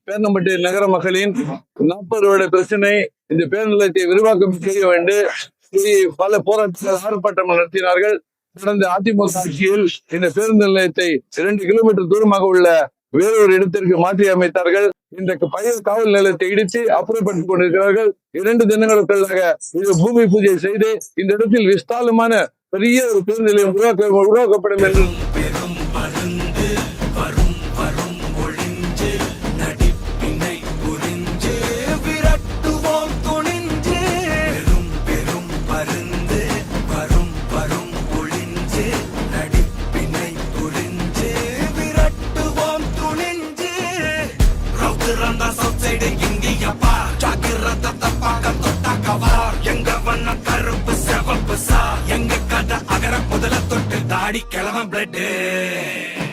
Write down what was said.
பேரணம்பட்டி நகர மக்களின் 40 வருட பிரச்சனை. இந்த பேருந்து நிலையத்தை விரிவாக்கம் செய்ய வேண்டும். பல போராட்டங்கள் ஆர்ப்பாட்டம் நடத்தினார்கள். கடந்த அதிமுக ஆட்சியில் இந்த பேருந்து நிலையத்தை 2 கிலோமீட்டர் தூரமாக உள்ள வேறொரு இடத்திற்கு மாற்றி அமைத்தார்கள். இந்த பழைய காவல் நிலையத்தை இடித்து அப்புறப்படுத்திக் கொண்டிருக்கிறார்கள். 2 தினங்களுக்குள்ளாக இது பூமி பூஜை செய்து இந்த இடத்தில் விஸ்தாலமான பெரிய ஒரு பேருந்து நிலையம் உருவாக்கப்படும் என்று கிளம்ப பிளட்